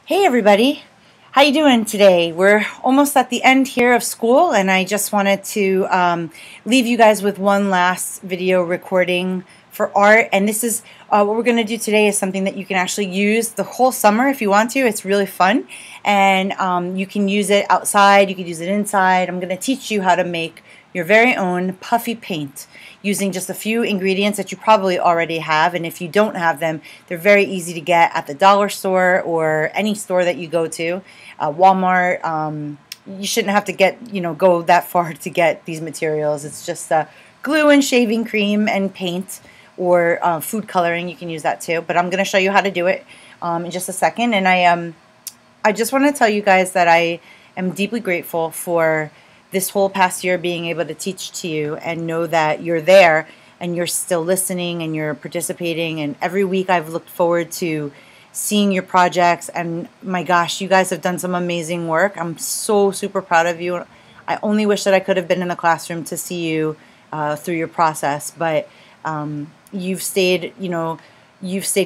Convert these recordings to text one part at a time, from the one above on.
Hey everybody, how you doing today? We're almost at the end here of school, and I just wanted to leave you guys with one last video recording for art. And this is what we're going to do today is something that you can actually use the whole summer if you want to. It's really fun, and you can use it outside, you can use it inside. I'm going to teach you how to make your very own puffy paint using just a few ingredients that you probably already have, and if you don't have them, they're very easy to get at the dollar store or any store that you go to, Walmart. You shouldn't have to go that far to get these materials. It's just glue and shaving cream and paint, or food coloring. You can use that too, but I'm going to show you how to do it in just a second. And I just want to tell you guys that I am deeply grateful for this whole past year being able to teach to you and know that you're there and you're still listening and you're participating. And every week I've looked forward to seeing your projects, and my gosh, you guys have done some amazing work. I'm so super proud of you. I only wish that I could have been in the classroom to see you through your process, but you've stayed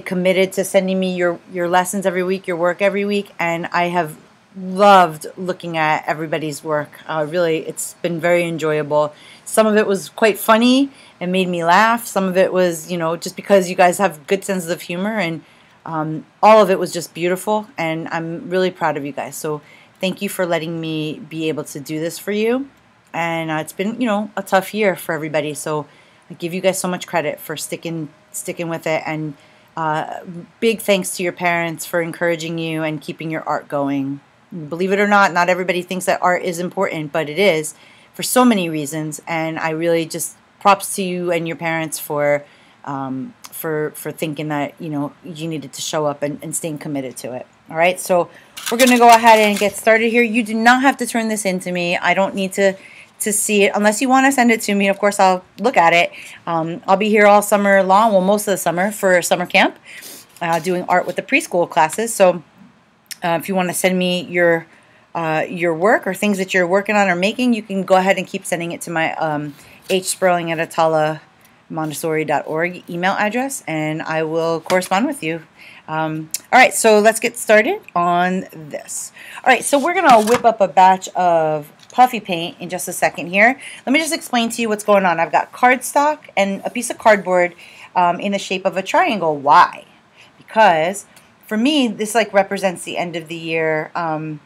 committed to sending me your lessons every week, your work every week, and I have loved looking at everybody's work. Really, it's been very enjoyable. Some of it was quite funny and made me laugh. Some of it was, just because you guys have good senses of humor, and all of it was just beautiful, and I'm really proud of you guys. So thank you for letting me be able to do this for you. And it's been, a tough year for everybody. So I give you guys so much credit for sticking with it, and big thanks to your parents for encouraging you and keeping your art going. Believe it or not, not everybody thinks that art is important, but it is for so many reasons. And I really just props to you and your parents for thinking that you needed to show up and staying committed to it. All right, so we're gonna go ahead and get started here. You do not have to turn this into me. I don't need to see it unless you want to send it to me. Of course, I'll look at it. I'll be here all summer long, well, most of the summer for summer camp, doing art with the preschool classes. So if you want to send me your work or things that you're working on or making, you can go ahead and keep sending it to my hsperling@atalamontessori.org email address, and I will correspond with you. All right, so let's get started on this. All right, so we're going to whip up a batch of puffy paint in just a second here. Let me just explain to you what's going on. I've got cardstock and a piece of cardboard in the shape of a triangle. Why? Because for me, this represents the end of the year. I'm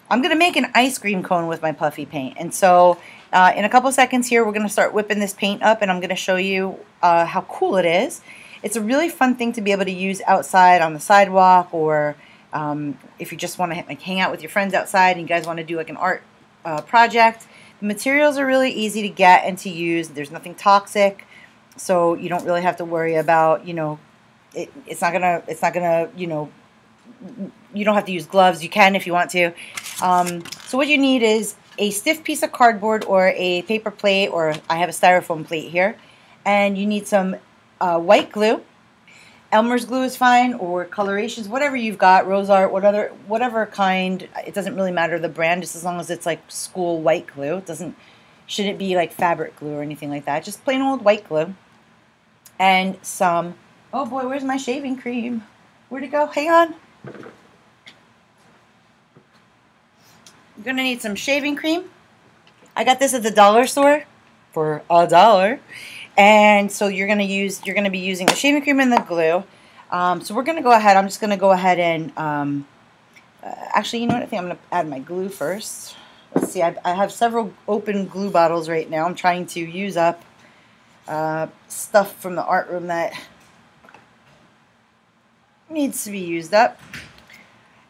going to make an ice cream cone with my puffy paint. And so in a couple seconds here, we're going to start whipping this paint up, and I'm going to show you how cool it is. It's a really fun thing to be able to use outside on the sidewalk, or if you just want to hang out with your friends outside and you guys want to do an art project. The materials are really easy to get and to use. There's nothing toxic, so you don't really have to worry about, it's not gonna, you don't have to use gloves. You can if you want to. So what you need is a stiff piece of cardboard or a paper plate, or I have a styrofoam plate here, and you need some white glue. Elmer's glue is fine, or colorations, whatever you've got, Rose Art, whatever kind. It doesn't really matter the brand, just as long as it's school white glue. It shouldn't be fabric glue or anything like that. Just plain old white glue. And some, oh boy, where's my shaving cream? Where'd it go? Hang on. You're gonna need some shaving cream. I got this at the dollar store for $1. And so you're gonna be using the shaving cream and the glue. So we're gonna go ahead. I'm just gonna go ahead and actually, you know what? I think I'm gonna add my glue first. Let's see. I have several open glue bottles right now. I'm trying to use up stuff from the art room that needs to be used up.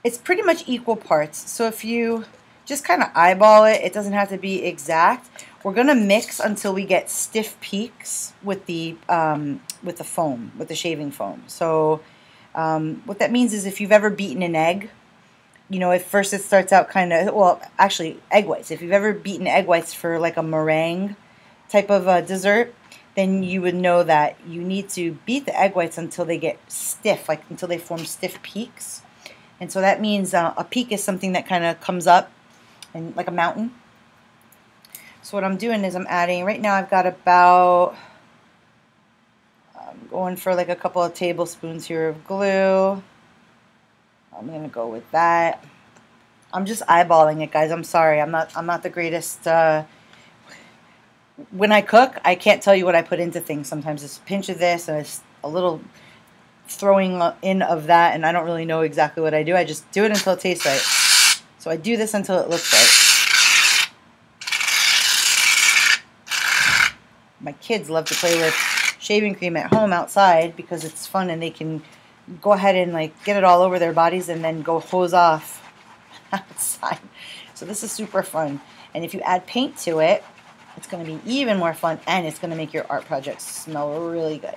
It's pretty much equal parts. So if you just kind of eyeball it, it doesn't have to be exact. We're gonna mix until we get stiff peaks with the foam, with the shaving foam. So what that means is, if you've ever beaten an egg, at first it starts out kind of, well, actually egg whites. If you've ever beaten egg whites for a meringue type of dessert, then you would know that you need to beat the egg whites until they get stiff, until they form stiff peaks. And so that means a peak is something that kind of comes up and like a mountain. So what I'm doing is I'm adding, right now I've got about, I'm going for a couple of tablespoons here of glue. I'm gonna go with that. I'm just eyeballing it, guys. I'm sorry. I'm not the greatest. When I cook, I can't tell you what I put into things. Sometimes it's a pinch of this and it's a little throwing in of that, and I don't really know exactly what I do. I just do it until it tastes right. So I do this until it looks right. My kids love to play with shaving cream at home outside because it's fun and they can go ahead and like get it all over their bodies and then go hose off outside. So this is super fun. And if you add paint to it, it's going to be even more fun, and it's going to make your art project smell really good.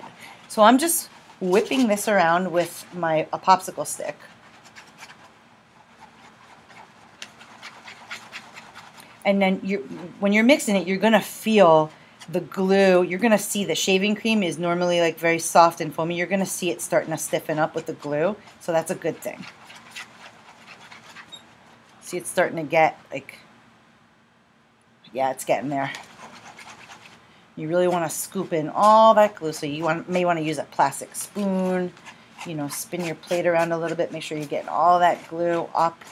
So I'm just whipping this around with a popsicle stick. And then when you're mixing it, you're going to feel the glue. You're going to see the shaving cream is normally like very soft and foamy. You're going to see it starting to stiffen up with the glue. So that's a good thing. See, it's starting to get like, yeah, it's getting there. You really want to scoop in all that glue. So you may want to use a plastic spoon. You know, spin your plate around a little bit. Make sure you're getting all that glue up.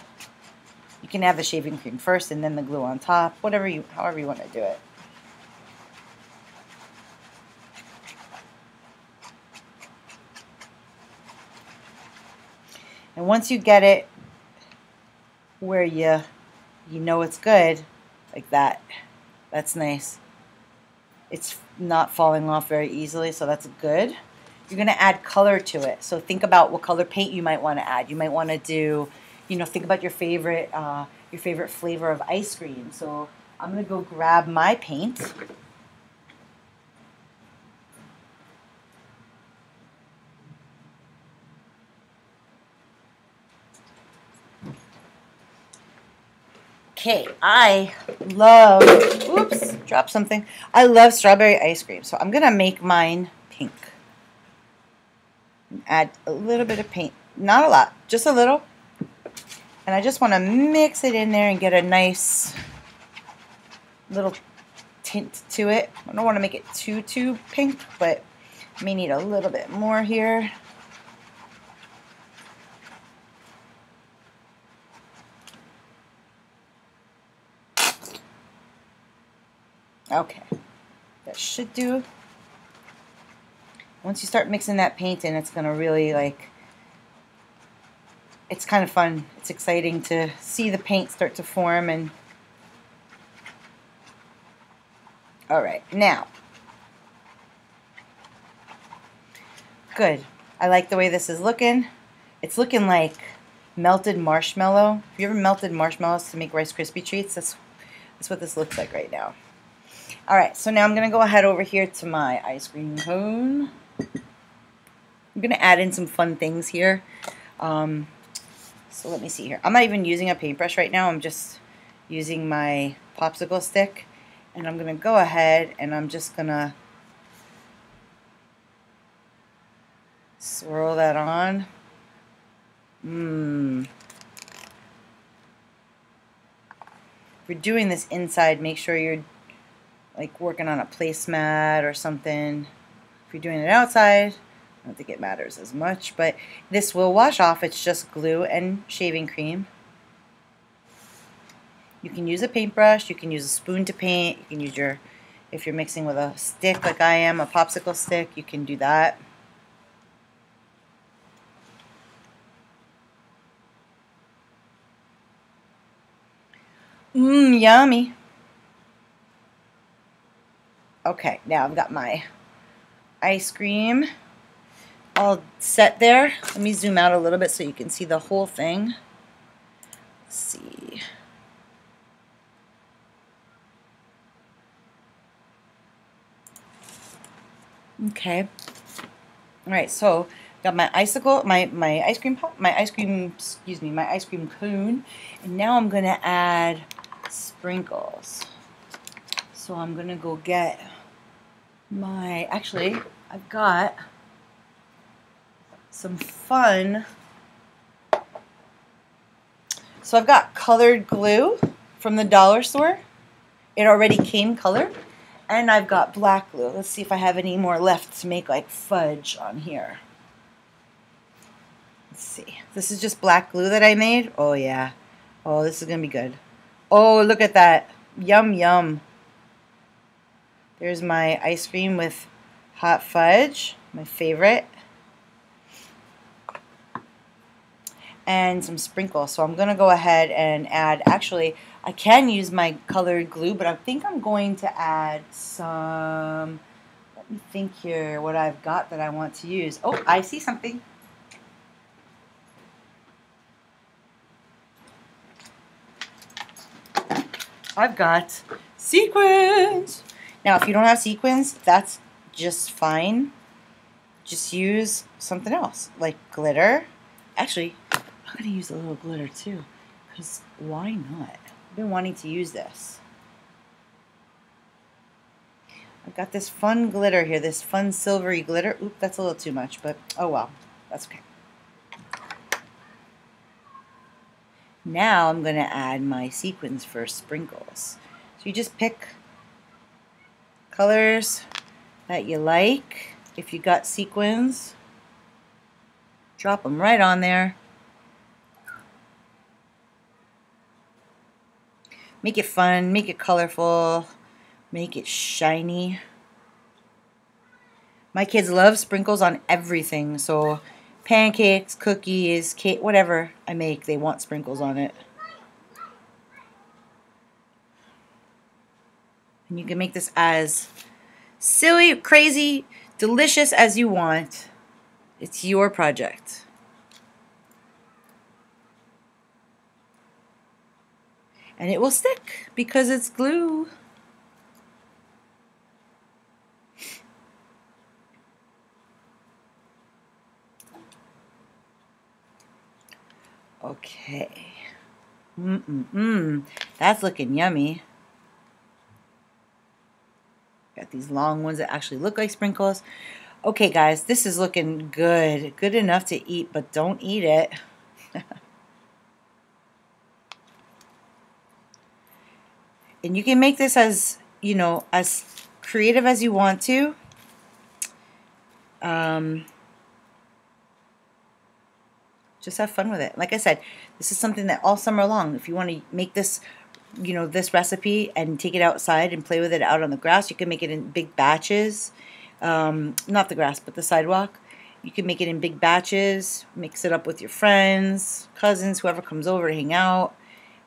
You can have the shaving cream first and then the glue on top. However you want to do it. And once you get it where you know it's good, like that, that's nice. It's not falling off very easily, so that's good. You're going to add color to it. So think about what color paint you might want to add. You might want to do, you know, think about your favorite flavor of ice cream. So I'm going to go grab my paint. Okay, I love, oops, dropped something. I love strawberry ice cream, so I'm going to make mine pink. Add a little bit of paint, not a lot, just a little. And I just want to mix it in there and get a nice little tint to it. I don't want to make it too pink, but I may need a little bit more here. Okay, that should do. Once you start mixing that paint in, it's going to really, like, it's kind of fun. It's exciting to see the paint start to form. And all right, now, good. I like the way this is looking. It's looking like melted marshmallow. Have you ever melted marshmallows to make Rice Krispie treats? That's what this looks like right now. All right, so now I'm going to go ahead over here to my ice cream cone. I'm going to add in some fun things here. So let me see here. I'm not even using a paintbrush right now. I'm just using my popsicle stick. And I'm going to go ahead and I'm just going to swirl that on. If you're doing this inside, make sure you're like working on a placemat or something. If you're doing it outside, I don't think it matters as much, but this will wash off. It's just glue and shaving cream. You can use a paintbrush, you can use a spoon to paint, you can use your, if you're mixing with a stick like I am, a popsicle stick, you can do that. Yummy. Okay, now I've got my ice cream all set there. Let me zoom out a little bit so you can see the whole thing. Let's see. Okay. All right, so got my icicle, my ice cream cone, and now I'm gonna add sprinkles. So I'm gonna go get my, actually, I've got some fun. So I've got colored glue from the dollar store. It already came colored. And I've got black glue. Let's see if I have any more left to make like fudge on here. Let's see. This is just black glue that I made. Oh, yeah. Oh, this is going to be good. Oh, look at that. Yum, yum. There's my ice cream with hot fudge, my favorite. And some sprinkles. So I'm going to go ahead and add, actually, I can use my colored glue, but I think I'm going to add some, let me think here what I've got that I want to use. Oh, I see something. I've got sequins. Now, if you don't have sequins, that's just fine. Just use something else, like glitter. Actually, I'm going to use a little glitter too, because why not? I've been wanting to use this. I've got this fun glitter here, this fun silvery glitter. Oop, that's a little too much, but oh well, that's okay. Now I'm going to add my sequins for sprinkles. So you just pick colors that you like. If you got sequins, drop them right on there. Make it fun, make it colorful, make it shiny. My kids love sprinkles on everything, so pancakes, cookies, cake, whatever I make, they want sprinkles on it. And you can make this as silly, crazy, delicious as you want. It's your project. And it will stick because it's glue. Okay. That's looking yummy. Got these long ones that actually look like sprinkles. Okay, guys, this is looking good. Good enough to eat, but don't eat it. And you can make this as, you know, as creative as you want to. Just have fun with it. Like I said, this is something that all summer long, if you want to make this, you know, this recipe and take it outside and play with it out on the grass, you can make it in big batches. Not the grass, but the sidewalk. You can make it in big batches, mix it up with your friends, cousins, whoever comes over to hang out.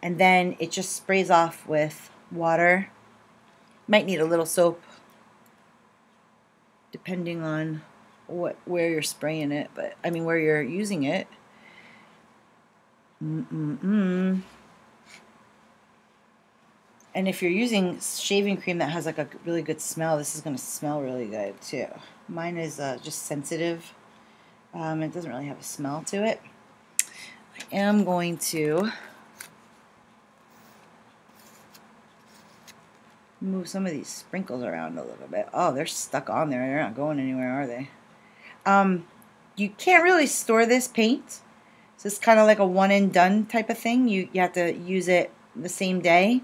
And then it just sprays off with water. Might need a little soap, depending on where you're spraying it, but I mean where you're using it. And if you're using shaving cream that has like a really good smell, this is going to smell really good too. Mine is just sensitive. It doesn't really have a smell to it. I am going to move some of these sprinkles around a little bit. Oh, they're stuck on there. They're not going anywhere, are they? You can't really store this paint. So it's kind of like a one and done type of thing. You have to use it the same day.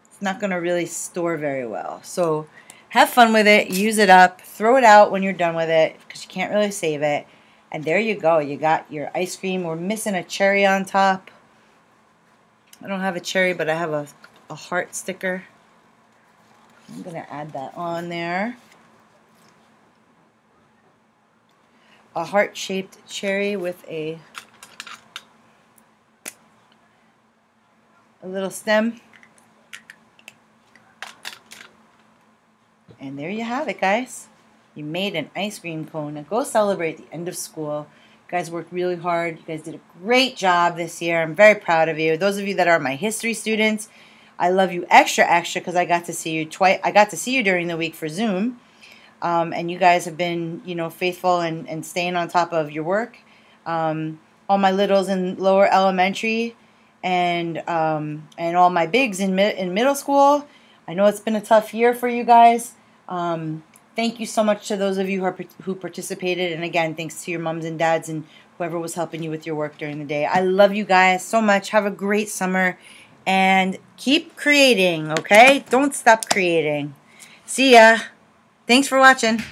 It's not going to really store very well. So have fun with it. Use it up. Throw it out when you're done with it because you can't really save it. And there you go. You got your ice cream. We're missing a cherry on top. I don't have a cherry, but I have a heart sticker. I'm going to add that on there. A heart-shaped cherry with a little stem. And there you have it, guys. You made an ice cream cone. Now go celebrate the end of school. You guys worked really hard. You guys did a great job this year. I'm very proud of you. Those of you that are my history students, I love you extra because I got to see you twice. I got to see you during the week for Zoom. And you guys have been, you know, faithful and staying on top of your work. All my littles in lower elementary and all my bigs in middle school. I know it's been a tough year for you guys. Thank you so much to those of you who participated. And again, thanks to your moms and dads and whoever was helping you with your work during the day. I love you guys so much. Have a great summer and keep creating, okay? Don't stop creating. See ya. Thanks for watching.